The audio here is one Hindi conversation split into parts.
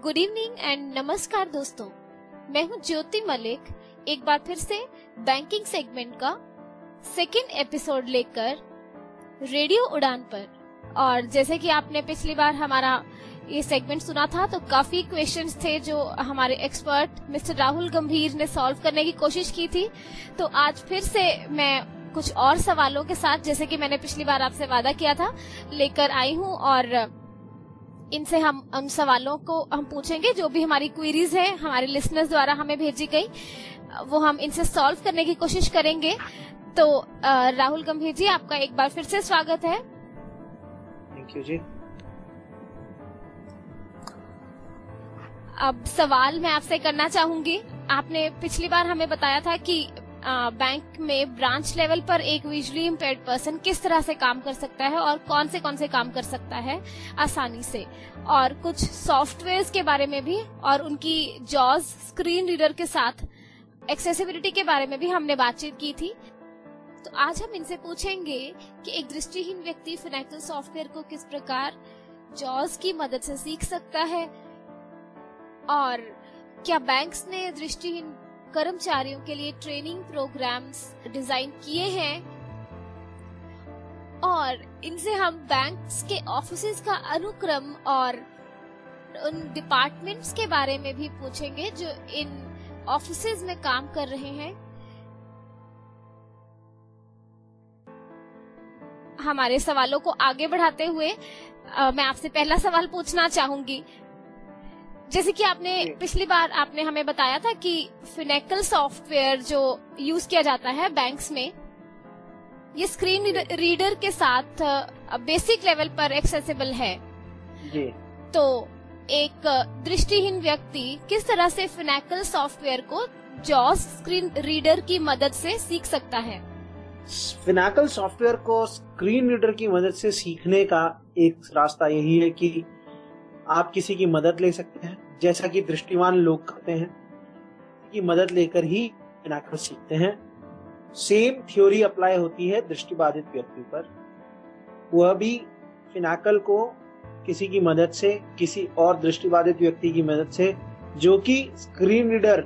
गुड इवनिंग एंड नमस्कार दोस्तों, मैं हूं ज्योति मलिक। एक बार फिर से बैंकिंग सेगमेंट का सेकंड एपिसोड लेकर रेडियो उड़ान पर। और जैसे कि आपने पिछली बार हमारा ये सेगमेंट सुना था तो काफी क्वेश्चंस थे जो हमारे एक्सपर्ट मिस्टर राहुल गंभीर ने सॉल्व करने की कोशिश की थी। तो आज फिर से मैं कुछ और सवालों के साथ, जैसे कि मैंने पिछली बार आपसे वादा किया था, लेकर आई हूं और इनसे हम उन सवालों को हम पूछेंगे जो भी हमारी क्वेरीज है हमारे लिसनर्स द्वारा हमें भेजी गई, वो हम इनसे सॉल्व करने की कोशिश करेंगे। तो राहुल गंभीर जी, आपका एक बार फिर से स्वागत है। थैंक यू जी। अब सवाल मैं आपसे करना चाहूंगी। आपने पिछली बार हमें बताया था कि बैंक में ब्रांच लेवल पर एक विजुअली इम्पेयर्ड पर्सन किस तरह से काम कर सकता है और कौन से काम कर सकता है आसानी से, और कुछ सॉफ्टवेयर्स के बारे में भी और उनकी जॉज स्क्रीन रीडर के साथ एक्सेसिबिलिटी के बारे में भी हमने बातचीत की थी। तो आज हम इनसे पूछेंगे कि एक दृष्टिहीन व्यक्ति फिनेकल सॉफ्टवेयर को किस प्रकार जॉज की मदद से सीख सकता है, और क्या बैंक्स ने दृष्टिहीन कर्मचारियों के लिए ट्रेनिंग प्रोग्राम्स डिजाइन किए हैं, और इनसे हम बैंक्स के ऑफिसेज का अनुक्रम और उन डिपार्टमेंट्स के बारे में भी पूछेंगे जो इन ऑफिसेज में काम कर रहे हैं। हमारे सवालों को आगे बढ़ाते हुए मैं आपसे पहला सवाल पूछना चाहूंगी। जैसे कि आपने पिछली बार आपने हमें बताया था कि फिनेकल सॉफ्टवेयर जो यूज किया जाता है बैंक्स में, ये स्क्रीन रीडर के साथ बेसिक लेवल पर एक्सेसिबल है जी। तो एक दृष्टिहीन व्यक्ति किस तरह से फिनेकल सॉफ्टवेयर को जॉज स्क्रीन रीडर की मदद से सीख सकता है? फिनेकल सॉफ्टवेयर को स्क्रीन रीडर की मदद से सीखने का एक रास्ता यही है कि आप किसी की मदद ले सकते हैं, जैसा कि दृष्टिवान लोग करते हैं, की मदद लेकर ही फिनेकल सीखते हैं। सेम थ्योरी अप्लाई होती है दृष्टिबाधित व्यक्ति पर। वह भी फिनेकल को किसी की मदद से, किसी और दृष्टिबाधित व्यक्ति की मदद से, जो कि स्क्रीन रीडर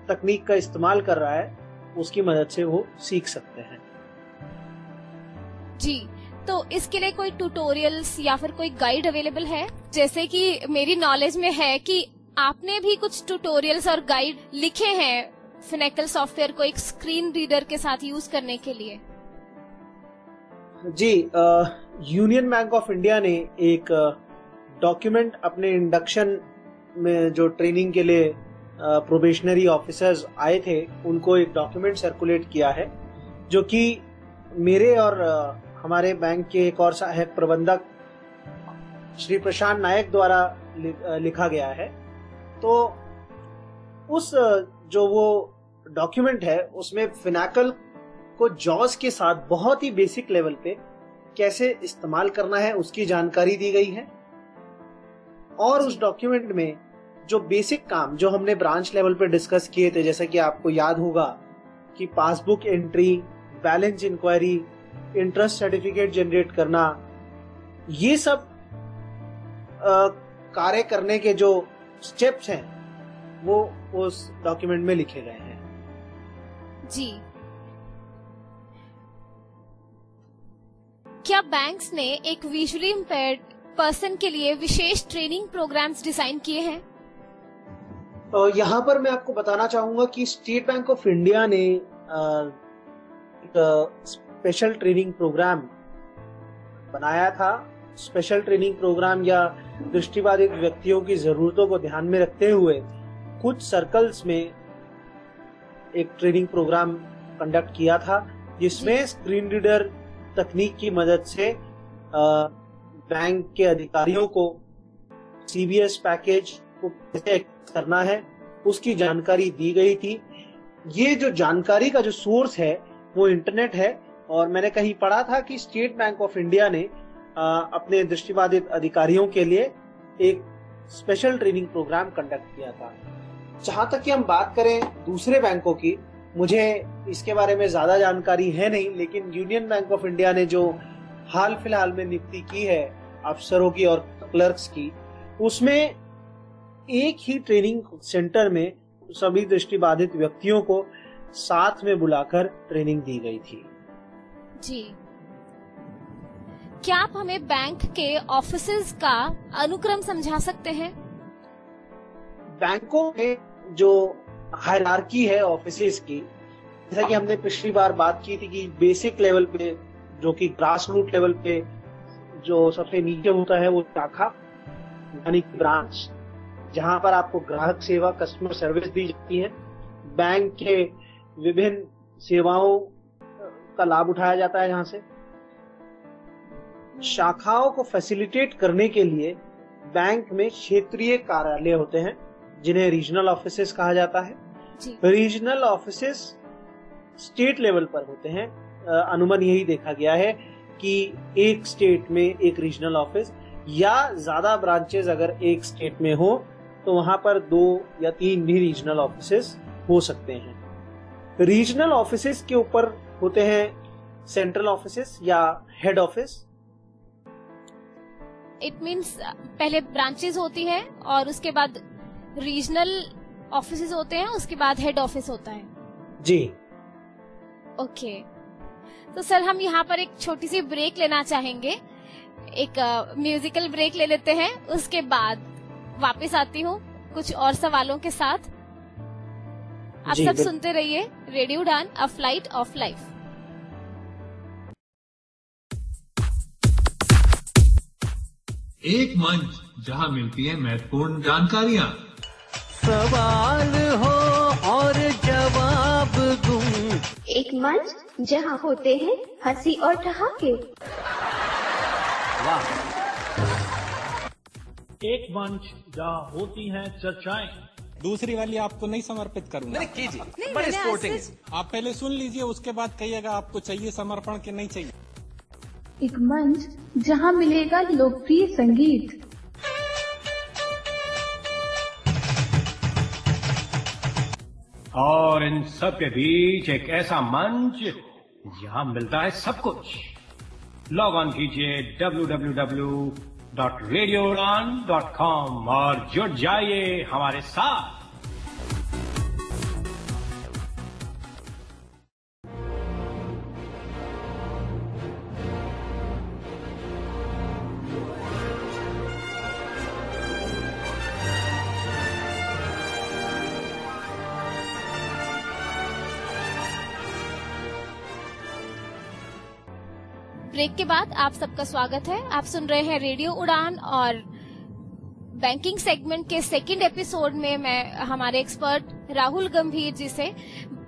तकनीक का इस्तेमाल कर रहा है, उसकी मदद से वो सीख सकते हैं। जी, तो इसके लिए कोई ट्यूटोरियल्स या फिर कोई गाइड अवेलेबल है? जैसे कि मेरी नॉलेज में है कि आपने भी कुछ ट्यूटोरियल्स और गाइड लिखे हैं फिनेकल सॉफ्टवेयर को एक स्क्रीन रीडर के साथ यूज करने के लिए। जी, यूनियन बैंक ऑफ इंडिया ने एक डॉक्यूमेंट अपने इंडक्शन में, जो ट्रेनिंग के लिए प्रोबेशनरी ऑफिसर्स आए थे, उनको एक डॉक्यूमेंट सर्कुलेट किया है, जो कि मेरे और हमारे बैंक के एक और सहायक प्रबंधक श्री प्रशांत नायक द्वारा लिखा गया है। तो उस जो वो डॉक्यूमेंट है, उसमें फिनेकल को जॉज के साथ बहुत ही बेसिक लेवल पे कैसे इस्तेमाल करना है उसकी जानकारी दी गई है। और उस डॉक्यूमेंट में जो बेसिक काम जो हमने ब्रांच लेवल पे डिस्कस किए थे, जैसा कि आपको याद होगा कि passbook entry, balance inquiry, interest certificate generate करना, ये सब कार्य करने के जो स्टेप्स हैं वो उस डॉक्यूमेंट में लिखे गए हैं। जी, क्या बैंक्स ने एक विजुअली इम्पेयर्ड पर्सन के लिए विशेष ट्रेनिंग प्रोग्राम्स डिजाइन किए हैं? तो यहाँ पर मैं आपको बताना चाहूंगा कि स्टेट बैंक ऑफ इंडिया ने एक स्पेशल ट्रेनिंग प्रोग्राम बनाया था। स्पेशल ट्रेनिंग प्रोग्राम या दृष्टिबाधित व्यक्तियों की जरूरतों को ध्यान में रखते हुए कुछ सर्कल्स में एक ट्रेनिंग प्रोग्राम कंडक्ट किया था, जिसमें स्क्रीन रीडर तकनीक की मदद से बैंक के अधिकारियों को सीबीएस पैकेज को कैसे एक्सेस करना है उसकी जानकारी दी गई थी। ये जो जानकारी का जो सोर्स है वो इंटरनेट है, और मैंने कहीं पढ़ा था कि स्टेट बैंक ऑफ इंडिया ने अपने दृष्टिबाधित अधिकारियों के लिए एक स्पेशल ट्रेनिंग प्रोग्राम कंडक्ट किया था। जहां तक कि हम बात करें दूसरे बैंकों की, मुझे इसके बारे में ज्यादा जानकारी है नहीं, लेकिन यूनियन बैंक ऑफ इंडिया ने जो हाल फिलहाल में नियुक्ति की है अफसरों की और क्लर्क्स की, उसमें एक ही ट्रेनिंग सेंटर में सभी दृष्टिबाधित व्यक्तियों को साथ में बुलाकर ट्रेनिंग दी गई थी। जी, क्या आप हमें बैंक के ऑफिसेज का अनुक्रम समझा सकते हैं? बैंकों में जो हायरार्की है ऑफिसेज की, जैसा कि हमने पिछली बार बात की थी कि बेसिक लेवल पे, जो कि ग्रास रूट लेवल पे जो सबसे नीचे होता है, वो शाखा यानी ब्रांच, जहां पर आपको ग्राहक सेवा, कस्टमर सर्विस दी जाती है, बैंक के विभिन्न सेवाओं का लाभ उठाया जाता है। जहां से शाखाओं को फैसिलिटेट करने के लिए बैंक में क्षेत्रीय कार्यालय होते हैं, जिन्हें रीजनल ऑफिसेस कहा जाता है। रीजनल ऑफिसेस स्टेट लेवल पर होते हैं। अनुमान यही देखा गया है कि एक स्टेट में एक रीजनल ऑफिस या ज्यादा ब्रांचेस अगर एक स्टेट में हो तो वहां पर 2 या 3 भी रीजनल ऑफिसेस हो सकते हैं। रीजनल ऑफिसेस के ऊपर होते हैं सेंट्रल ऑफिसेस या हेड ऑफिस। इट मीन्स पहले ब्रांचेस होती है और उसके बाद रीजनल ऑफिसेस होते हैं, उसके बाद हेड ऑफिस होता है। जी, ओके। तो सर, हम यहाँ पर एक छोटी सी ब्रेक लेना चाहेंगे, एक म्यूजिकल ब्रेक ले लेते हैं, उसके बाद वापस आती हूँ कुछ और सवालों के साथ। आप सब सुनते रहिए रेडियो उड़ान, अ फ्लाइट ऑफ लाइफ। एक मंच जहां मिलती है महत्वपूर्ण जानकारियां, सवाल हो और जवाब दूं, एक मंच जहां होते हैं हंसी और ठहाके। वाह। एक मंच जहां होती हैं चर्चाएं। दूसरी वाली आपको नहीं समर्पित करूंगा। कीजिए, बड़े स्पोर्टिंग। आप पहले सुन लीजिए, उसके बाद कहिएगा आपको चाहिए समर्पण के नहीं चाहिए। एक मंच जहां मिलेगा लोकप्रिय संगीत, और इन सब के बीच एक ऐसा मंच जहां मिलता है सब कुछ। लॉग ऑन कीजिए www.radioudan.com और जुड़ जाइए हमारे साथ। ब्रेक के बाद आप सबका स्वागत है। आप सुन रहे हैं रेडियो उड़ान और बैंकिंग सेगमेंट के सेकंड एपिसोड में मैं हमारे एक्सपर्ट राहुल गंभीर जी से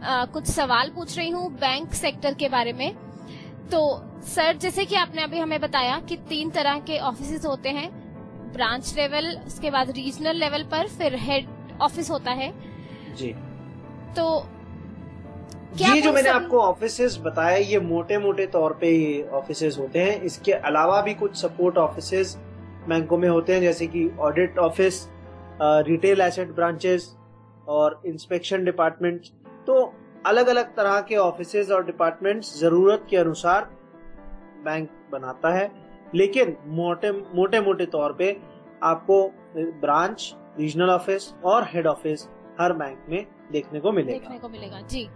कुछ सवाल पूछ रही हूँ बैंक सेक्टर के बारे में। तो सर, जैसे कि आपने अभी हमें बताया कि 3 तरह के ऑफिसेज होते हैं, ब्रांच लेवल, उसके बाद रीजनल लेवल पर, फिर हेड ऑफिस होता है। जी। तो ये जो मैंने आपको ऑफिसेस बताया, ये मोटे मोटे तौर पे ये ऑफिसेस होते हैं। इसके अलावा भी कुछ सपोर्ट ऑफिसेस बैंकों में होते हैं, जैसे कि audit office, retail asset branches और इंस्पेक्शन डिपार्टमेंट। तो अलग अलग तरह के ऑफिसेस और डिपार्टमेंट्स जरूरत के अनुसार बैंक बनाता है, लेकिन मोटे तौर पे आपको ब्रांच, रीजनल ऑफिस और हेड ऑफिस हर बैंक में देखने को मिलेगा। जी।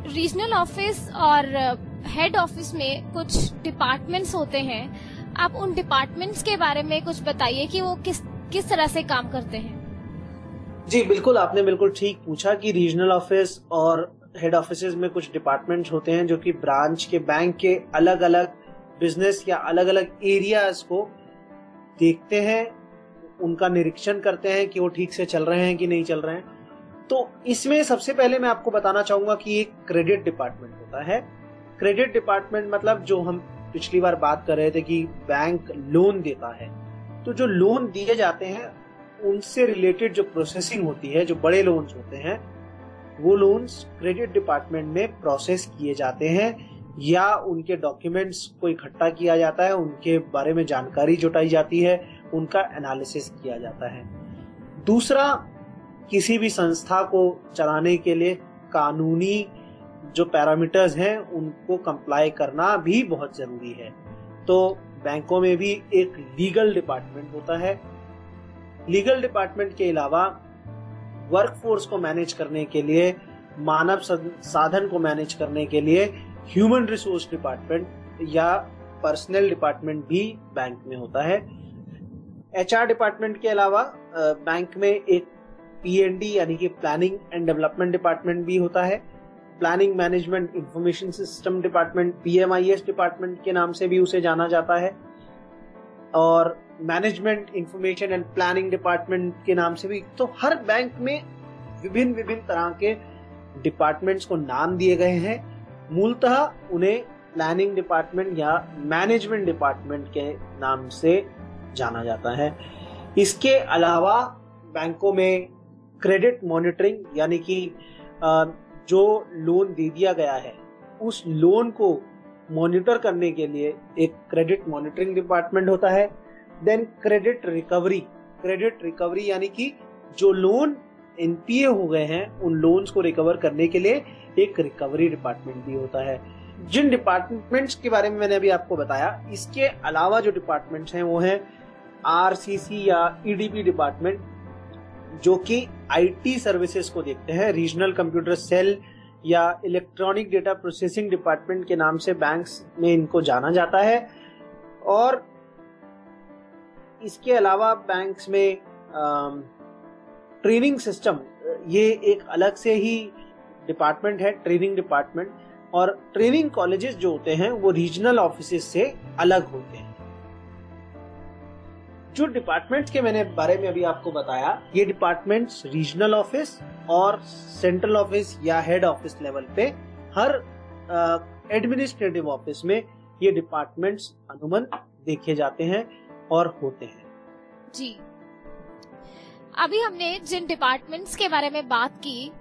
रीजनल ऑफिस और हेड ऑफिस में कुछ डिपार्टमेंट्स होते हैं। आप उन डिपार्टमेंट्स के बारे में कुछ बताइए कि वो किस तरह से काम करते हैं। जी बिल्कुल, आपने बिल्कुल ठीक पूछा कि रीजनल ऑफिस और हेड ऑफिसेज में कुछ डिपार्टमेंट्स होते हैं जो कि ब्रांच के, बैंक के अलग अलग बिजनेस या अलग अलग एरियाज को देखते हैं, उनका निरीक्षण करते हैं कि वो ठीक से चल रहे हैं कि नहीं चल रहे हैं। तो इसमें सबसे पहले मैं आपको बताना चाहूंगा कि एक क्रेडिट डिपार्टमेंट होता है। क्रेडिट डिपार्टमेंट मतलब जो हम पिछली बार बात कर रहे थे कि बैंक लोन देता है, तो जो लोन दिए जाते हैं उनसे रिलेटेड जो प्रोसेसिंग होती है, जो बड़े लोन्स होते हैं, वो लोन्स क्रेडिट डिपार्टमेंट में प्रोसेस किए जाते हैं या उनके डॉक्यूमेंट्स को इकट्ठा किया जाता है, उनके बारे में जानकारी जुटाई जाती है, उनका एनालिसिस किया जाता है। दूसरा, किसी भी संस्था को चलाने के लिए कानूनी जो पैरामीटर्स हैं उनको कंप्लाई करना भी बहुत जरूरी है। तो बैंकों में भी एक लीगल डिपार्टमेंट होता है। लीगल डिपार्टमेंट के अलावा वर्कफोर्स को मैनेज करने के लिए, मानव साधन को मैनेज करने के लिए ह्यूमन रिसोर्स डिपार्टमेंट या पर्सनल डिपार्टमेंट भी बैंक में होता है। एचआर डिपार्टमेंट के अलावा बैंक में एक पीएनडी यानी कि प्लानिंग एंड डेवलपमेंट डिपार्टमेंट भी होता है। Planning management information system department, PMIS department के नाम से भी उसे जाना जाता है, और management information and planning department के नाम से भी। तो हर बैंक में विभिन्न विभिन्न तरह के डिपार्टमेंट्स को नाम दिए गए हैं। मूलतः उन्हें प्लानिंग डिपार्टमेंट या मैनेजमेंट डिपार्टमेंट के नाम से जाना जाता है। इसके अलावा बैंकों में क्रेडिट मॉनिटरिंग यानी कि जो लोन दे दिया गया है उस लोन को मॉनिटर करने के लिए एक क्रेडिट मॉनिटरिंग डिपार्टमेंट होता है। देन क्रेडिट रिकवरी यानी कि जो लोन एनपीए हो गए हैं उन लोन्स को रिकवर करने के लिए एक रिकवरी डिपार्टमेंट भी होता है। जिन डिपार्टमेंट्स के बारे में मैंने अभी आपको बताया, इसके अलावा जो डिपार्टमेंट्स हैं वो हैं आरसीसी या ईडीपी डिपार्टमेंट, जो कि आईटी सर्विसेज को देखते हैं। रीजनल कंप्यूटर सेल या इलेक्ट्रॉनिक डेटा प्रोसेसिंग डिपार्टमेंट के नाम से बैंक्स में इनको जाना जाता है। और इसके अलावा बैंक्स में ट्रेनिंग सिस्टम, ये एक अलग से ही डिपार्टमेंट है, ट्रेनिंग डिपार्टमेंट। और ट्रेनिंग कॉलेजेस जो होते हैं वो रीजनल ऑफिसेज से अलग होते हैं। जो डिपार्टमेंट्स के मैंने बारे में अभी आपको बताया, ये डिपार्टमेंट्स रीजनल ऑफिस और सेंट्रल ऑफिस या हेड ऑफिस लेवल पे हर एडमिनिस्ट्रेटिव ऑफिस में ये डिपार्टमेंट्स अनुमन देखे जाते हैं और होते हैं। जी, अभी हमने जिन डिपार्टमेंट्स के बारे में बात की,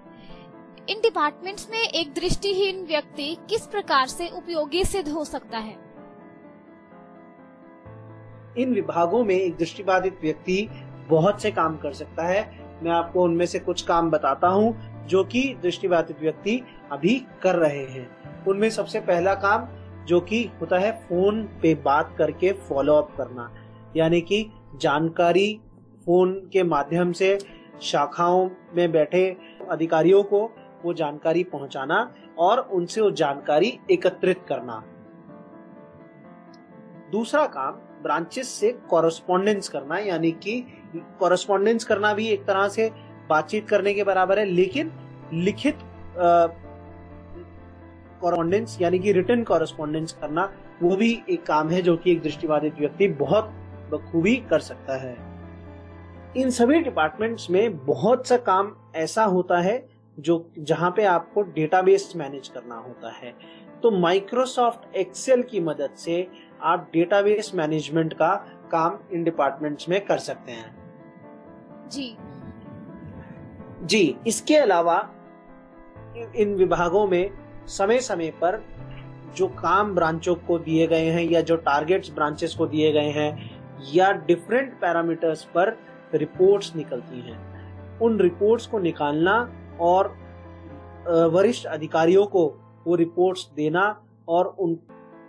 इन डिपार्टमेंट्स में एक दृष्टिहीन व्यक्ति किस प्रकार से उपयोगी सिद्ध हो सकता है? इन विभागों में एक दृष्टिबाधित व्यक्ति बहुत से काम कर सकता है। मैं आपको उनमें से कुछ काम बताता हूं जो कि दृष्टिबाधित व्यक्ति अभी कर रहे हैं। उनमें सबसे पहला काम जो कि होता है फोन पे बात करके फॉलो अप करना, यानी कि जानकारी फोन के माध्यम से शाखाओं में बैठे अधिकारियों को वो जानकारी पहुंचाना और उनसे वो जानकारी एकत्रित करना। दूसरा काम ब्रांचेस से कॉरेस्पॉन्डेंस करना, यानी कि कॉरेस्पॉन्डेंस करना भी एक तरह से बातचीत करने के बराबर है, लेकिन लिखित कॉरेस्पॉन्डेंस यानी कि रिटन कॉरेस्पॉन्डेंस करना वो भी एक काम है जो कि एक दृष्टिबाधित व्यक्ति बहुत बखूबी कर सकता है। इन सभी डिपार्टमेंट्स में बहुत सा काम ऐसा होता है जो जहां पे आपको डेटाबेस मैनेज करना होता है। तो माइक्रोसॉफ्ट एक्सेल की मदद से आप डेटाबेस मैनेजमेंट का काम इन डिपार्टमेंट्स में कर सकते हैं। जी, इसके अलावा इन विभागों में समय समय पर जो काम ब्रांचों को दिए गए हैं या जो टारगेट्स ब्रांचेस को दिए गए हैं या डिफरेंट पैरामीटर्स पर रिपोर्ट्स निकलती हैं, उन रिपोर्ट्स को निकालना और वरिष्ठ अधिकारियों को वो रिपोर्ट्स देना और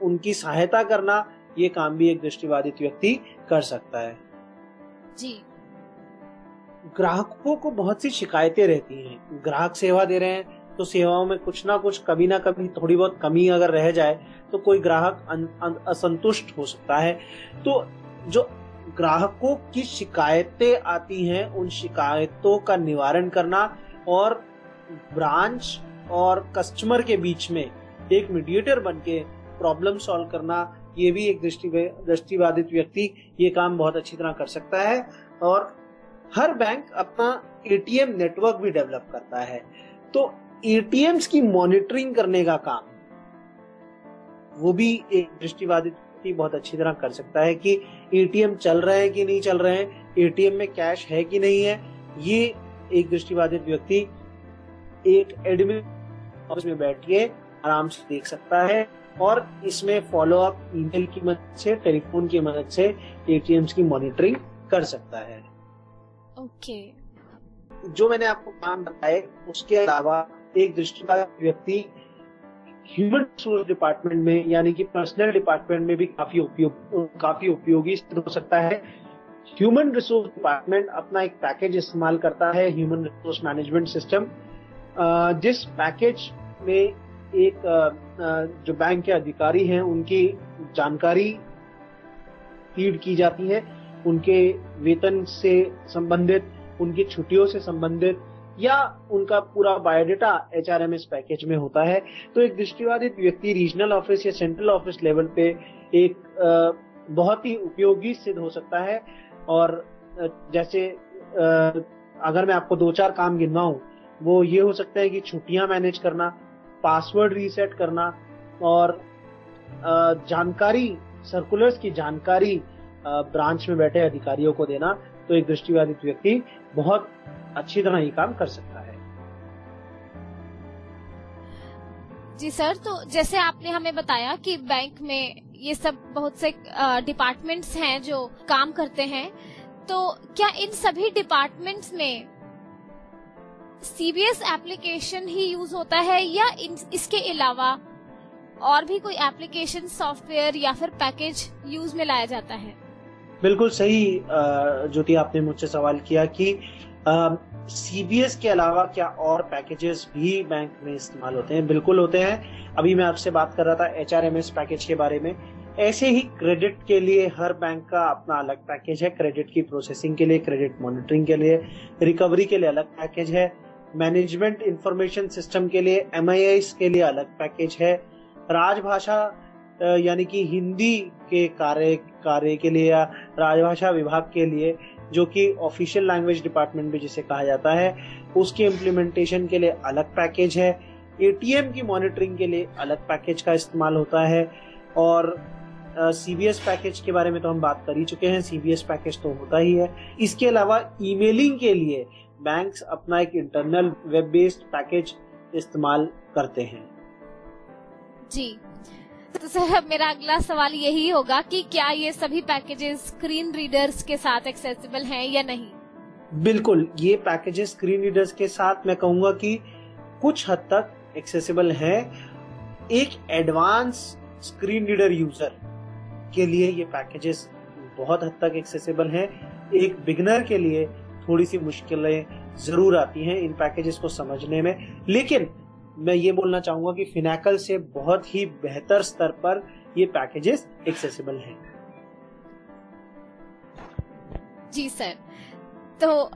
उनकी सहायता करना, ये काम भी एक दृष्टिबाधित व्यक्ति कर सकता है। जी, ग्राहकों को बहुत सी शिकायतें रहती हैं। ग्राहक सेवा दे रहे हैं तो सेवाओं में कुछ ना कुछ कभी ना कभी थोड़ी बहुत कमी अगर रह जाए तो कोई ग्राहक असंतुष्ट हो सकता है। तो जो ग्राहकों की शिकायतें आती हैं उन शिकायतों का निवारण करना और ब्रांच और कस्टमर के बीच में एक मीडिएटर बनके प्रॉब्लम सॉल्व करना, ये भी एक दृष्टिबाधित व्यक्ति ये काम बहुत अच्छी तरह कर सकता है। और हर बैंक अपना एटीएम नेटवर्क भी डेवलप करता है, तो एटीएम्स की मॉनिटरिंग करने का काम वो भी एक दृष्टिबाधित व्यक्ति बहुत अच्छी तरह कर सकता है कि एटीएम चल रहे हैं कि नहीं चल रहे हैं, एटीएम में कैश है कि नहीं है। ये एक दृष्टिबाधित व्यक्ति एक एडमिन ऑफिस में बैठ के आराम से देख सकता है और इसमें फॉलो अप ईमेल की मदद से, टेलीफोन की मदद से एटीएम्स की मॉनिटरिंग कर सकता है। ओके। जो मैंने आपको काम बताए उसके अलावा एक दृष्टिबाधित व्यक्ति ह्यूमन रिसोर्स डिपार्टमेंट में यानी कि पर्सनल डिपार्टमेंट में भी काफी उपयोगी सिद्ध हो सकता है। ह्यूमन रिसोर्स डिपार्टमेंट अपना एक पैकेज इस्तेमाल करता है, ह्यूमन रिसोर्स मैनेजमेंट सिस्टम, जिस पैकेज में एक जो बैंक के अधिकारी हैं उनकी जानकारी फीड की जाती है, उनके वेतन से संबंधित, उनकी छुट्टियों से संबंधित या उनका पूरा बायोडाटा HRMS पैकेज में होता है। तो एक दृष्टिबाधित व्यक्ति रीजनल ऑफिस या सेंट्रल ऑफिस लेवल पे एक बहुत ही उपयोगी सिद्ध हो सकता है। और जैसे अगर मैं आपको 2-4 काम गिनवाऊं, वो ये हो सकता है कि छुट्टियां मैनेज करना, पासवर्ड रीसेट करना और जानकारी, सर्कुलर्स की जानकारी ब्रांच में बैठे अधिकारियों को देना। तो एक दृष्टिबाधित व्यक्ति बहुत अच्छी तरह ये काम कर सकता है। जी सर, तो जैसे आपने हमें बताया कि बैंक में ये सब बहुत से डिपार्टमेंट्स हैं जो काम करते हैं, तो क्या इन सभी डिपार्टमेंट्स में CBS एप्लीकेशन ही यूज होता है या इसके अलावा और भी कोई एप्लीकेशन, सॉफ्टवेयर या फिर पैकेज यूज में लाया जाता है? बिल्कुल सही ज्योति, आपने मुझसे सवाल किया कि CBS के अलावा क्या और पैकेजेस भी बैंक में इस्तेमाल होते हैं? बिल्कुल होते हैं। अभी मैं आपसे बात कर रहा था HRMS पैकेज के बारे में। ऐसे ही क्रेडिट के लिए हर बैंक का अपना अलग पैकेज है। क्रेडिट की प्रोसेसिंग के लिए, क्रेडिट मॉनिटरिंग के लिए, रिकवरी के लिए अलग पैकेज है। मैनेजमेंट इंफॉर्मेशन सिस्टम के लिए, MIS के लिए अलग पैकेज है। राजभाषा यानी कि हिंदी के कार्य के लिए या राजभाषा विभाग के लिए, जो कि ऑफिशियल लैंग्वेज डिपार्टमेंट भी जिसे कहा जाता है, उसके इम्प्लीमेंटेशन के लिए अलग पैकेज है। ATM की मॉनिटरिंग के लिए अलग पैकेज का इस्तेमाल होता है। और CBS पैकेज के बारे में तो हम बात कर ही चुके हैं, CBS पैकेज तो होता ही है। इसके अलावा ईमेलिंग के लिए बैंक्स अपना एक इंटरनल वेब बेस्ड पैकेज इस्तेमाल करते हैं। जी, तो सर मेरा अगला सवाल यही होगा कि क्या ये सभी पैकेजेस स्क्रीन रीडर्स के साथ एक्सेसिबल हैं या नहीं? बिल्कुल, ये पैकेजेस स्क्रीन रीडर्स के साथ मैं कहूंगा कि कुछ हद तक एक्सेसिबल है। एक एडवांस स्क्रीन रीडर यूजर के लिए ये पैकेजेस बहुत हद तक एक्सेसिबल हैं। एक बिगिनर के लिए थोड़ी सी मुश्किलें जरूर आती हैं इन पैकेजेस को समझने में, लेकिन मैं ये बोलना चाहूंगा कि फिनैकल से बहुत ही बेहतर स्तर पर ये पैकेजेस एक्सेसिबल हैं। जी सर, तो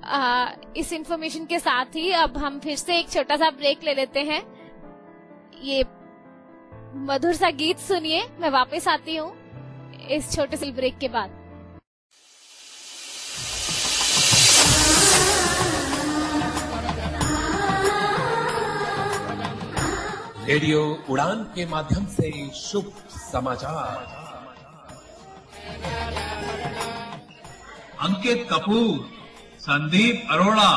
इस इंफॉर्मेशन के साथ ही अब हम फिर से एक छोटा सा ब्रेक ले लेते हैं। ये मधुर सा गीत सुनिए, मैं वापस आती हूँ इस छोटे से ब्रेक के बाद। रेडियो उड़ान के माध्यम से शुभ समाचार। अंकित कपूर, संदीप अरोड़ा,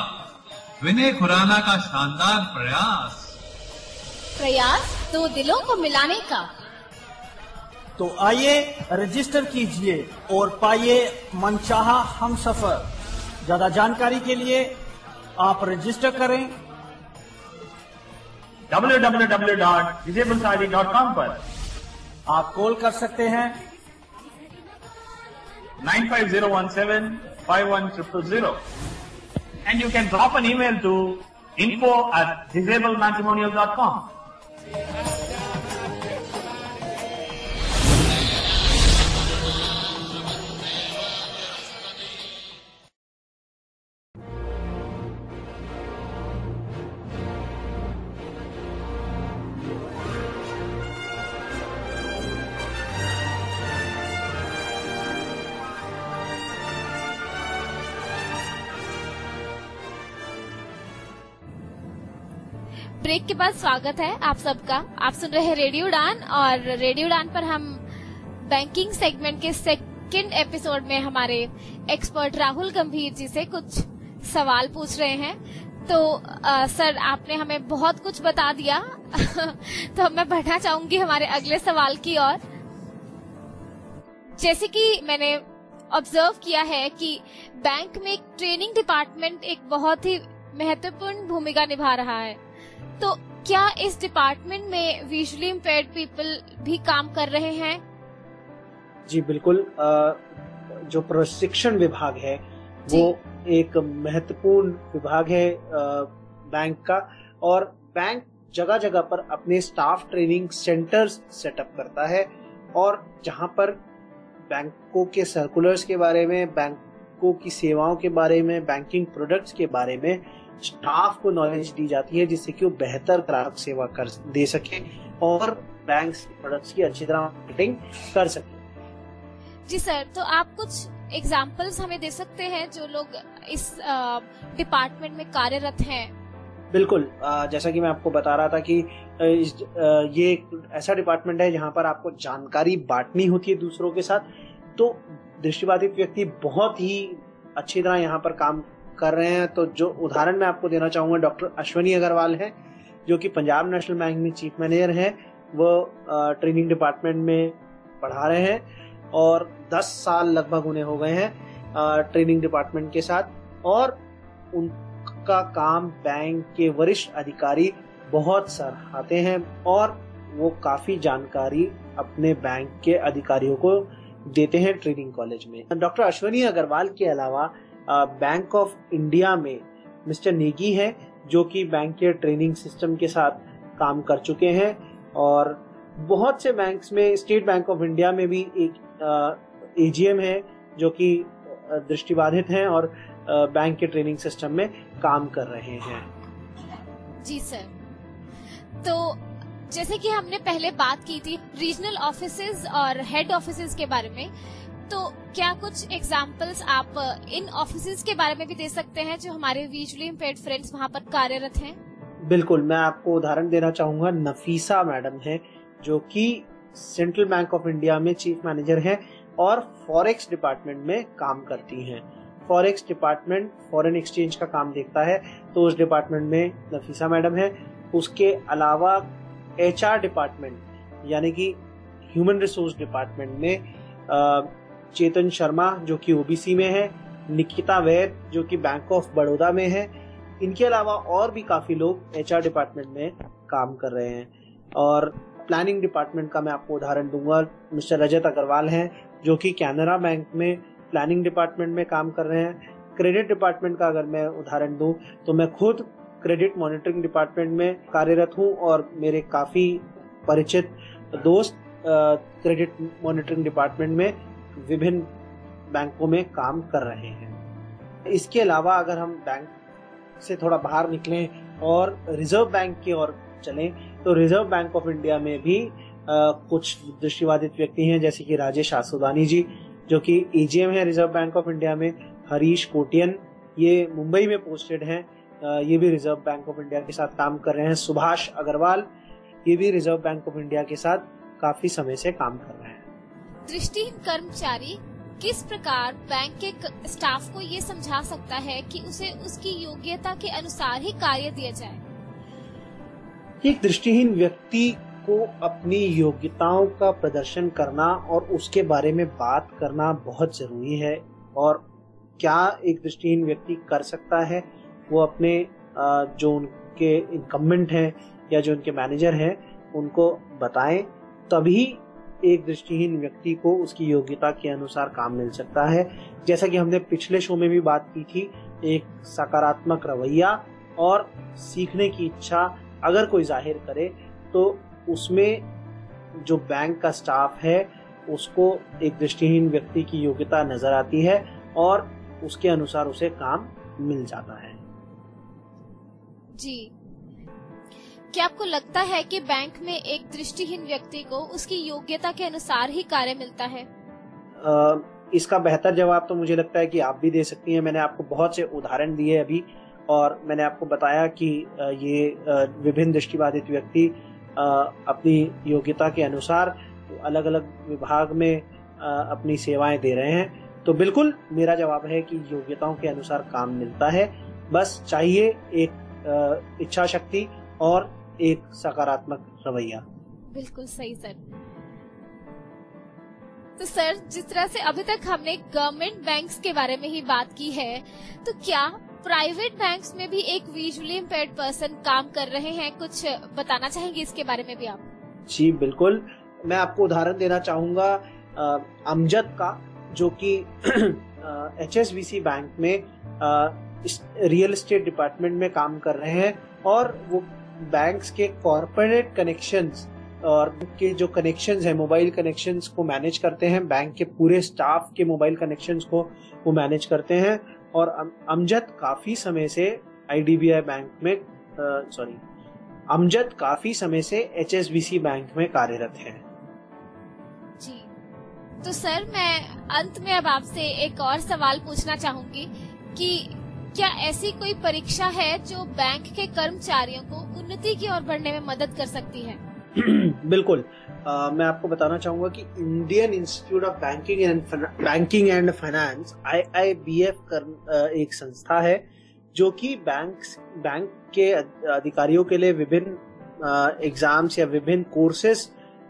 विनय खुराना का शानदार प्रयास दो दिलों को मिलाने का। तो आइए रजिस्टर कीजिए और पाइए मनचाहा हमसफर। ज्यादा जानकारी के लिए आप रजिस्टर करें www.disablesaadi.com पर। आप कॉल कर सकते हैं 950175100 and you can drop an email to info@disablematrimonial.com. Break के बाद स्वागत है आप सबका। आप सुन रहे हैं रेडियो उड़ान, और रेडियो उड़ान पर हम बैंकिंग सेगमेंट के सेकंड एपिसोड में हमारे एक्सपर्ट राहुल गंभीर जी से कुछ सवाल पूछ रहे हैं। तो सर, आपने हमें बहुत कुछ बता दिया तो मैं बढ़ना चाहूंगी हमारे अगले सवाल की ओर। जैसे कि मैंने ऑब्जर्व किया है कि बैंक में एक ट्रेनिंग डिपार्टमेंट एक बहुत ही महत्वपूर्ण भूमिका निभा रहा है, तो क्या इस डिपार्टमेंट में विजुअली इम्पेयर्ड पीपल भी काम कर रहे हैं? जी बिल्कुल। जो प्रशिक्षण विभाग है वो एक महत्वपूर्ण विभाग है बैंक का, और बैंक जगह जगह पर अपने स्टाफ ट्रेनिंग सेंटर्स सेटअप करता है, और जहां पर बैंकों के सर्कुलर्स के बारे में, बैंकों की सेवाओं के बारे में, बैंकिंग प्रोडक्ट्स के बारे में स्टाफ को नॉलेज दी जाती है, जिससे कि वो बेहतर ग्राहक सेवा कर दे सके और बैंक प्रोडक्ट्स की अच्छी तरह मार्केटिंग कर सके। जी सर, तो आप कुछ एग्जाम्पल्स हमें दे सकते हैं जो लोग इस डिपार्टमेंट में कार्यरत हैं? बिल्कुल। जैसा कि मैं आपको बता रहा था कि ये एक ऐसा डिपार्टमेंट है जहां पर आपको जानकारी बांटनी होती है दूसरों के साथ। तो दृष्टिबाधित व्यक्ति बहुत ही अच्छी तरह यहाँ पर काम कर रहे हैं। तो जो उदाहरण मैं आपको देना चाहूंगा, डॉक्टर अश्वनी अग्रवाल है, जो कि पंजाब नेशनल बैंक में चीफ मैनेजर हैं। वो ट्रेनिंग डिपार्टमेंट में पढ़ा रहे हैं और 10 साल लगभग उन्हें हो गए हैं ट्रेनिंग डिपार्टमेंट के साथ, और उनका काम बैंक के वरिष्ठ अधिकारी बहुत सराहते हैं और वो काफी जानकारी अपने बैंक के अधिकारियों को देते हैं ट्रेनिंग कॉलेज में। डॉक्टर अश्वनी अग्रवाल के अलावा बैंक ऑफ इंडिया में मिस्टर नेगी हैं, जो कि बैंक के ट्रेनिंग सिस्टम के साथ काम कर चुके हैं, और बहुत से बैंक्स में, स्टेट बैंक ऑफ इंडिया में भी एक एजीएम है जो कि दृष्टिबाधित हैं और बैंक के ट्रेनिंग सिस्टम में काम कर रहे हैं। जी सर, तो जैसे कि हमने पहले बात की थी रीजनल ऑफिसेज और हेड ऑफिसेज के बारे में, तो क्या कुछ एग्जांपल्स आप इन ऑफिसेज के बारे में भी दे सकते हैं जो हमारे विजुअली इम्पेयर्ड फ्रेंड्स वहां पर कार्यरत हैं? बिल्कुल, मैं आपको उदाहरण देना चाहूंगा। नफीसा मैडम है, जो कि सेंट्रल बैंक ऑफ इंडिया में चीफ मैनेजर हैं और फॉरेक्स डिपार्टमेंट में काम करती हैं। फॉरेक्स डिपार्टमेंट फॉरेन एक्सचेंज का काम देखता है, तो उस डिपार्टमेंट में नफीसा मैडम है। उसके अलावा एचआर डिपार्टमेंट यानी कि ह्यूमन रिसोर्स डिपार्टमेंट में चेतन शर्मा, जो कि ओबीसी में है, निकिता वैद, जो कि बैंक ऑफ बड़ौदा में है। इनके अलावा और भी काफी लोग एचआर डिपार्टमेंट में काम कर रहे हैं। और प्लानिंग डिपार्टमेंट का मैं आपको उदाहरण दूंगा। मिस्टर रजत अग्रवाल हैं, जो कि कैनरा बैंक में प्लानिंग डिपार्टमेंट में काम कर रहे हैं। क्रेडिट डिपार्टमेंट का अगर मैं उदाहरण दूं तो मैं खुद क्रेडिट मॉनिटरिंग डिपार्टमेंट में कार्यरत हूं, और मेरे काफी परिचित दोस्त क्रेडिट मॉनिटरिंग डिपार्टमेंट में विभिन्न बैंकों में काम कर रहे हैं। इसके अलावा अगर हम बैंक से थोड़ा बाहर निकलें और रिजर्व बैंक की ओर चलें, तो रिजर्व बैंक ऑफ इंडिया में भी कुछ दृष्टिबाधित व्यक्ति हैं, जैसे कि राजेश आसुदानी जी, जो कि एजीएम है रिजर्व बैंक ऑफ इंडिया में। हरीश कोटियन, ये मुंबई में पोस्टेड हैं, ये भी रिजर्व बैंक ऑफ इंडिया के साथ काम कर रहे हैं। सुभाष अग्रवाल, ये भी रिजर्व बैंक ऑफ इंडिया के साथ काफी समय से काम कर रहे हैं। दृष्टिहीन कर्मचारी किस प्रकार बैंक के स्टाफ को ये समझा सकता है कि उसे उसकी योग्यता के अनुसार ही कार्य दिया जाए? एक दृष्टिहीन व्यक्ति को अपनी योग्यताओं का प्रदर्शन करना और उसके बारे में बात करना बहुत जरूरी है। और क्या एक दृष्टिहीन व्यक्ति कर सकता है, वो अपने जो उनके इनकम्बेंट हैं या जो उनके मैनेजर हैं उनको बताएं, तभी एक दृष्टिहीन व्यक्ति को उसकी योग्यता के अनुसार काम मिल सकता है। जैसा कि हमने पिछले शो में भी बात की थी, एक सकारात्मक रवैया और सीखने की इच्छा अगर कोई जाहिर करे, तो उसमें जो बैंक का स्टाफ है उसको एक दृष्टिहीन व्यक्ति की योग्यता नजर आती है और उसके अनुसार उसे काम मिल जाता है। जी, क्या आपको लगता है कि बैंक में एक दृष्टिहीन व्यक्ति को उसकी योग्यता के अनुसार ही कार्य मिलता है? इसका बेहतर जवाब तो मुझे लगता है कि आप भी दे सकती हैं। मैंने आपको बहुत से उदाहरण दिए अभी, और मैंने आपको बताया कि ये विभिन्न दृष्टिबाधित व्यक्ति अपनी योग्यता के अनुसार अलग अलग विभाग में अपनी सेवाएं दे रहे हैं। तो बिल्कुल मेरा जवाब है कि योग्यताओं के अनुसार काम मिलता है, बस चाहिए एक इच्छा शक्ति और एक सकारात्मक रवैया। बिल्कुल सही सर। तो सर, जिस तरह से अभी तक हमने गवर्नमेंट बैंक्स के बारे में ही बात की है, तो क्या प्राइवेट बैंक्स में भी एक विजुअली इम्पेयर्ड पर्सन काम कर रहे हैं, कुछ बताना चाहेंगे इसके बारे में भी आप? जी बिल्कुल, मैं आपको उदाहरण देना चाहूंगा अमजद का, जो कि HSBC बैंक में रियल एस्टेट डिपार्टमेंट में काम कर रहे हैं और वो बैंक्स के कॉर्पोरेट कनेक्शंस और के जो कनेक्शंस हैं, मोबाइल कनेक्शंस को मैनेज करते हैं। बैंक के पूरे स्टाफ के मोबाइल कनेक्शंस को वो मैनेज करते हैं और अमजद काफी समय से IDBI बैंक में अमजद काफी समय से HSBC बैंक में कार्यरत हैं। जी, तो सर मैं अंत में अब आपसे एक और सवाल पूछना चाहूंगी कि क्या ऐसी कोई परीक्षा है जो बैंक के कर्मचारियों को उन्नति की ओर बढ़ने में मदद कर सकती है? बिल्कुल, मैं आपको बताना चाहूंगा कि Indian institute of banking and finance IIBF एक संस्था है जो कि बैंक के अधिकारियों के लिए विभिन्न एग्जाम्स या विभिन्न कोर्सेज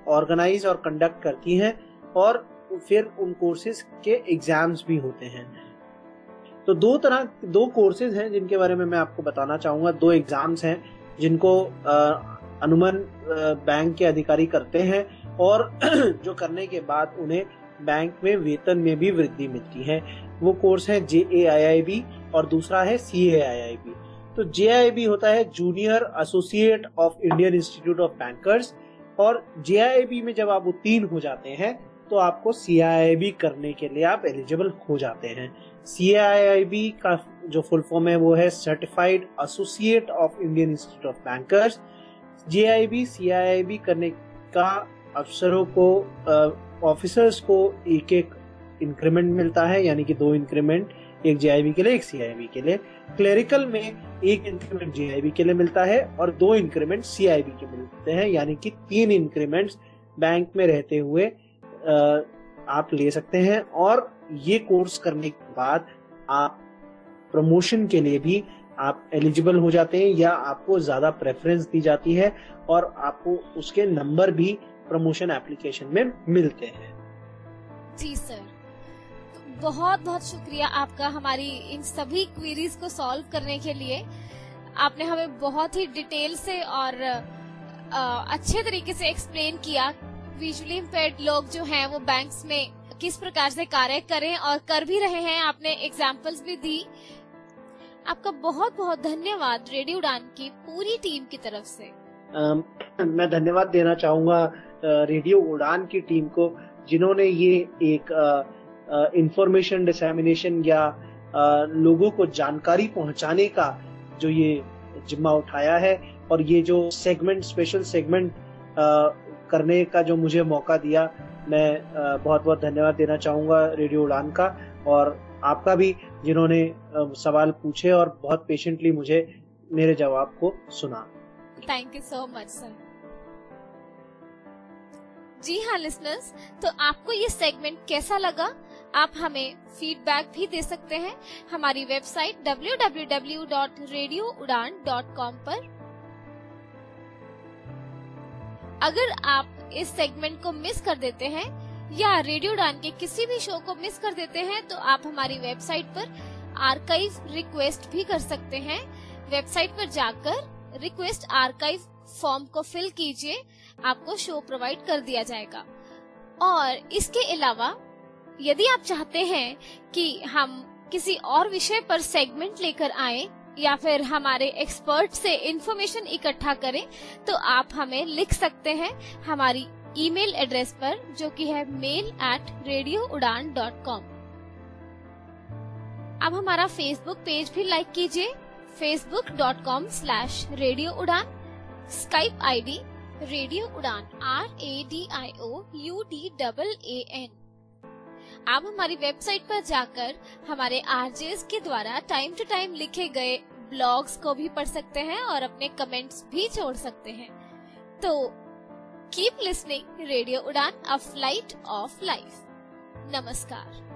ऑर्गेनाइज और कंडक्ट करती हैं और फिर उन कोर्सेज के एग्जाम्स भी होते हैं। तो दो कोर्सेज हैं जिनके बारे में मैं आपको बताना चाहूंगा। 2 एग्जाम्स हैं जिनको अनुमन बैंक के अधिकारी करते हैं और जो करने के बाद उन्हें बैंक में वेतन में भी वृद्धि मिलती है। वो कोर्स है JAIIB और दूसरा है CAIIB। तो JAIIB होता है junior associate of Indian institute of bankers और JAIIB में जब आप उत्तीर्ण हो जाते हैं तो आपको CAIIB करने के लिए आप एलिजिबल हो जाते हैं। CAIIB का जो फुल फॉर्म है वो है certified associate of Indian institute of bankers. JAIIB CAIIB करने का अफसरों को ऑफिसर्स को एक इंक्रीमेंट मिलता है, यानी कि 2 इंक्रीमेंट, एक JAIIB के लिए एक CAIIB के लिए। क्लेरिकल में 1 इंक्रीमेंट JAIIB के लिए मिलता है और 2 इंक्रीमेंट CAIIB के मिलते हैं, यानी कि 3 इंक्रीमेंट्स बैंक में रहते हुए आप ले सकते हैं। और ये कोर्स करने के बाद आप प्रमोशन के लिए भी आप एलिजिबल हो जाते हैं या आपको ज्यादा प्रेफरेंस दी जाती है और आपको उसके नंबर भी प्रमोशन एप्लीकेशन में मिलते हैं। जी सर, बहुत बहुत शुक्रिया आपका हमारी इन सभी क्वेरीज को सॉल्व करने के लिए। आपने हमें बहुत ही डिटेल से और अच्छे तरीके से एक्सप्लेन किया विजुअली इम्पेयर्ड लोग जो हैं वो बैंक्स में किस प्रकार से कार्य करें और कर भी रहे हैं। आपने एग्जाम्पल्स भी दी। आपका बहुत बहुत धन्यवाद रेडियो उड़ान की पूरी टीम की तरफ से। मैं धन्यवाद देना चाहूंगा रेडियो उड़ान की टीम को, जिन्होंने ये एक इंफॉर्मेशन डिसेमिनेशन या लोगों को जानकारी पहुंचाने का जो ये जिम्मा उठाया है और ये जो स्पेशल सेगमेंट करने का जो मुझे मौका दिया, मैं बहुत बहुत धन्यवाद देना चाहूंगा रेडियो उड़ान का और आपका भी, जिन्होंने सवाल पूछे और बहुत पेशेंटली मुझे मेरे जवाब को सुना। Thank you so much sir. जी हाँ लिसनर्स, तो आपको ये सेगमेंट कैसा लगा? आप हमें फीडबैक भी दे सकते हैं हमारी वेबसाइट www.radioudan.com पर। अगर आप इस सेगमेंट को मिस कर देते हैं या रेडियो उड़ान के किसी भी शो को मिस कर देते हैं तो आप हमारी वेबसाइट पर आर्काइव रिक्वेस्ट भी कर सकते हैं। वेबसाइट पर जाकर रिक्वेस्ट आर्काइव फॉर्म को फिल कीजिए, आपको शो प्रोवाइड कर दिया जाएगा। और इसके अलावा यदि आप चाहते हैं कि हम किसी और विषय पर सेगमेंट लेकर आएं या फिर हमारे एक्सपर्ट से इंफॉर्मेशन इकट्ठा करें तो आप हमें लिख सकते हैं हमारी ईमेल एड्रेस पर, जो कि है mail@radioudan.com। अब हमारा फेसबुक पेज भी लाइक कीजिए, facebook.com/radioudan, स्काइप आईडी रेडियो उड़ान RADIOUDAN। आप हमारी वेबसाइट पर जाकर हमारे आरजेस के द्वारा टाइम टू टाइम लिखे गए ब्लॉग्स को भी पढ़ सकते हैं और अपने कमेंट्स भी छोड़ सकते हैं। तो कीप लिसनिंग रेडियो उड़ान, अ फ्लाइट ऑफ लाइफ। नमस्कार।